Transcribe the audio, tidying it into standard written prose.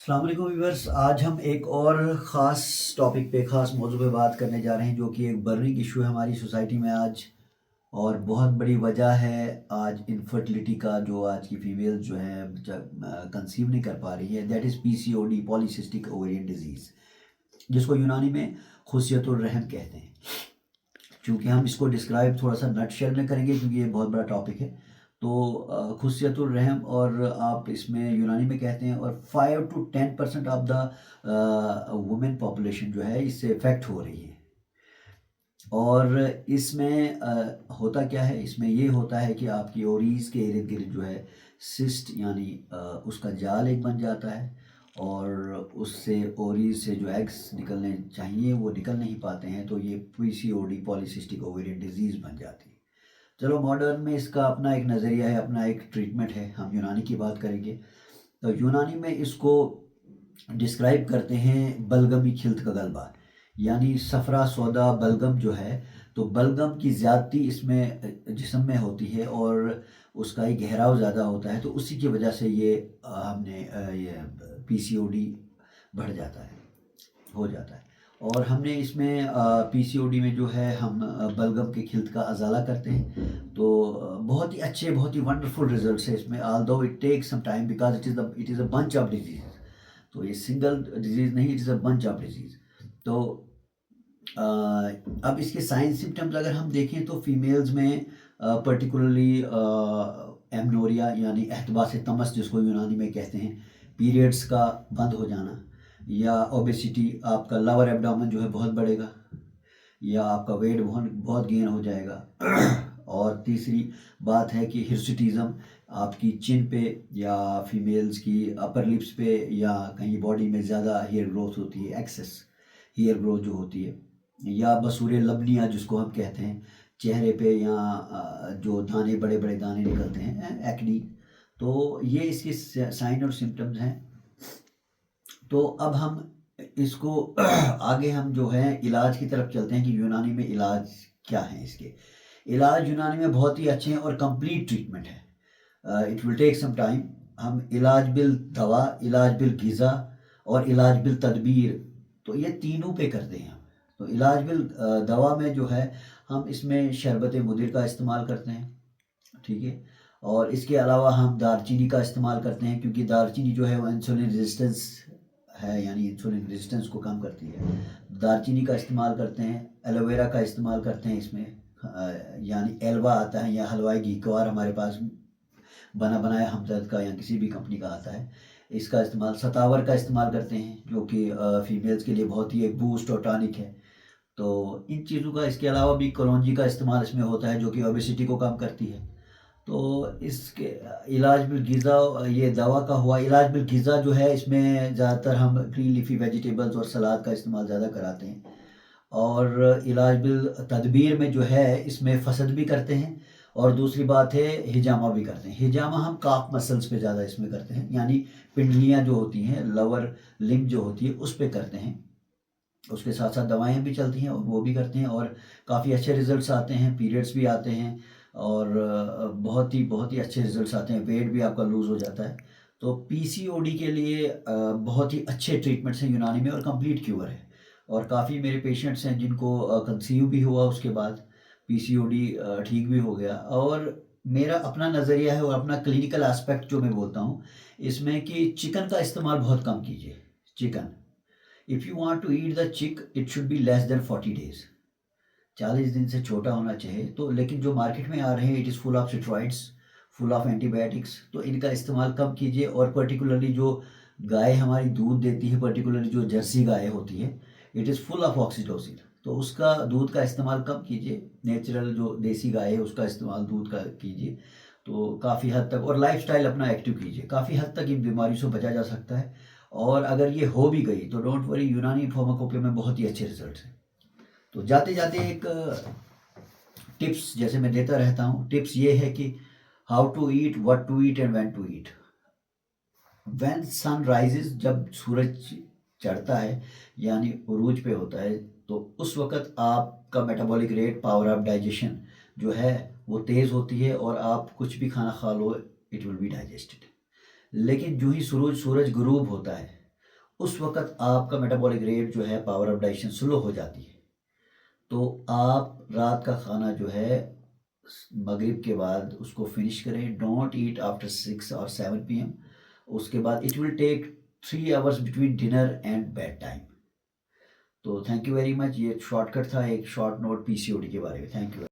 अस्सलाम वालेकुम व्यूअर्स। आज हम एक और ख़ास टॉपिक पे ख़ास मौजू पे बात करने जा रहे हैं जो कि एक बर्निंग इशू है हमारी सोसाइटी में आज। और बहुत बड़ी वजह है आज इनफर्टिलिटी का, जो आज की फीमेल्स जो है कंसीव नहीं कर पा रही है। That is PCOD, polycystic ovarian disease, जिसको यूनानी में खुसियतुर रहम कहते हैं। चूँकि हम इसको डिस्क्राइब थोड़ा सा नटशेल में करेंगे क्योंकि ये बहुत बड़ा टॉपिक है, तो खुसियतुर रहम और आप इसमें यूनानी में कहते हैं, और 5 to 10% of the women population जो है इससे इफ़ेक्ट हो रही है। और इसमें होता क्या है, इसमें ये होता है कि आपकी ओरीज़ के इर्द गिर्द जो है सिस्ट यानी उसका जाल एक बन जाता है, और उससे ओरीज से जो एग्स निकलने चाहिए वो निकल नहीं पाते हैं, तो ये पीसीओडी, पॉलीसिस्टिक ओवेरियन डिजीज़ बन जाती है। चलो, मॉडर्न में इसका अपना एक नज़रिया है, अपना एक ट्रीटमेंट है। हम यूनानी की बात करेंगे तो यूनानी में इसको डिस्क्राइब करते हैं बलगमी खिल्त का गलबा, यानी सफ़रा सौदा बलगम जो है। तो बलगम की ज़्यादती इसमें जिस्म में होती है और उसका एक गहराव ज़्यादा होता है, तो उसी की वजह से ये ये पीसीओडी बढ़ जाता है, हो जाता है। और हमने इसमें पीसीओडी में जो है हम बलगम के खिल्त का अजाला करते हैं, तो बहुत ही अच्छे, बहुत ही वंडरफुल रिजल्ट्स है इसमें। Although it takes some time because it is a bunch of disease. तो ये सिंगल डिजीज़ नहीं, it is a bunch of disease. तो अब इसके साइन सिम्टम्स अगर हम देखें तो फीमेल्स में पर्टिकुलरली एमनोरिया यानी एहतबास तमस जिसको यूनानी में कहते हैं, पीरियड्स का बंद हो जाना, या ओबेसिटी, आपका लोअर एब्डोमेन जो है बहुत बढ़ेगा, या आपका वेट बहुत बहुत गेन हो जाएगा। और तीसरी बात है कि हिर्सुटिज़म, आपकी चिन पे या फीमेल्स की अपर लिप्स पे या कहीं बॉडी में ज़्यादा हेयर ग्रोथ होती है, एक्सेस हेयर ग्रोथ जो होती है, या बसूरे लबनिया जिसको हम कहते हैं, चेहरे पे या जो दाने, बड़े बड़े दाने निकलते हैं, एक्नी। तो ये इसके साइन और सिम्टम्स हैं। तो अब हम इसको आगे हम जो है इलाज की तरफ चलते हैं कि यूनानी में इलाज क्या है। इसके इलाज यूनानी में बहुत ही अच्छे हैं और कंप्लीट ट्रीटमेंट है। It will take some time. हम इलाज बिल दवा, इलाज बिल ग़िज़ा और इलाज बिल तदबीर, तो ये तीनों पे करते हैं हम। तो इलाज बिल दवा में जो है हम इसमें शरबत मुदिर का इस्तेमाल करते हैं, ठीक है। और इसके अलावा हम दालचीनी का इस्तेमाल करते हैं, क्योंकि दालचीनी जो है वो इंसुलिन रेजिस्टेंस है, यानी इंसुलिन रेजिस्टेंस को कम करती है। दालचीनी का इस्तेमाल करते हैं, एलोवेरा का इस्तेमाल करते हैं इसमें, यानी एलवा आता है, या हलवाई घीक्वार हमारे पास बना बनाया हमदर्द का या किसी भी कंपनी का आता है, इसका इस्तेमाल। सतावर का इस्तेमाल करते हैं जो कि फीमेल्स के लिए बहुत ही एक बूस्ट और टॉनिक है। तो इन चीज़ों का, इसके अलावा भी कलौंजी का इस्तेमाल इसमें होता है जो कि ओबेसिटी को कम करती है। तो इसके इलाज बिल ग़िज़ा, ये दवा का हुआ। इलाज बिल ग़िज़ा जो है इसमें ज़्यादातर हम ग्रीन लीफी वेजिटेबल्स और सलाद का इस्तेमाल ज़्यादा कराते हैं। और इलाज बिल तदबीर में जो है इसमें फसद भी करते हैं, और दूसरी बात है हिजामा भी करते हैं। हिजामा हम काफ मसल्स पे ज़्यादा इसमें करते हैं, यानी पिंडलियाँ जो होती हैं, लोअर लिम्ब जो होती है उस पे करते हैं। उसके साथ साथ दवाएं भी चलती हैं और वो भी करते हैं, और काफ़ी अच्छे रिज़ल्ट्स आते हैं, पीरियड्स भी आते हैं, और बहुत ही अच्छे रिज़ल्ट्स आते हैं, वेट भी आपका लूज़ हो जाता है। तो पीसीओडी के लिए बहुत ही अच्छे ट्रीटमेंट्स हैं यूनानी में, और कंप्लीट क्योर है। और काफ़ी मेरे पेशेंट्स हैं जिनको कंसीव भी हुआ, उसके बाद पीसीओडी ठीक भी हो गया। और मेरा अपना नज़रिया है और अपना क्लिनिकल एस्पेक्ट जो मैं बोलता हूँ इसमें, कि चिकन का इस्तेमाल बहुत कम कीजिए। Chicken, if you want to eat the chick, it should be less than 40 days, 40 दिन से छोटा होना चाहिए। तो लेकिन जो मार्केट में आ रहे हैं, it is full of steroids, full of antibiotics, तो इनका इस्तेमाल कम कीजिए। और पर्टिकुलरली जो गाय हमारी दूध देती है, पर्टिकुलरली जो जर्सी गाय होती है, it is full of oxytocin, तो उसका दूध का इस्तेमाल कम कीजिए। नेचुरल जो देसी गाय है उसका इस्तेमाल दूध का कीजिए, तो काफ़ी हद तक। और लाइफस्टाइल अपना एक्टिव कीजिए, काफ़ी हद तक इन बीमारियों से बचा जा सकता है। और अगर ये हो भी गई तो डोंट वरी, यूनानी फार्माकोपिया में बहुत ही अच्छे रिजल्ट हैं। तो जाते जाते एक टिप्स जैसे मैं देता रहता हूँ, टिप्स ये है कि how to eat, what to eat and when to eat. When sun rises, जब सूरज चढ़ता है यानी उरूज पे होता है, तो उस वक़्त आपका metabolic rate, power of digestion जो है वो तेज़ होती है, और आप कुछ भी खाना खा लो, इट विल बी डाइजेस्टेड। लेकिन जो ही सूरज गुरूब होता है, उस वक़्त आपका मेटाबॉलिक रेट जो है, पावर ऑफ डाइजेशन स्लो हो जाती है। तो आप रात का खाना जो है मगरिब के बाद उसको फिनिश करें। डोंट ईट आफ्टर 6 और 7 पीएम। उसके बाद it will take 3 hours between dinner and bed time. तो थैंक यू वेरी मच। ये एक शॉर्टकट था, एक शॉर्ट नोट पीसीओडी के बारे में। Thank you.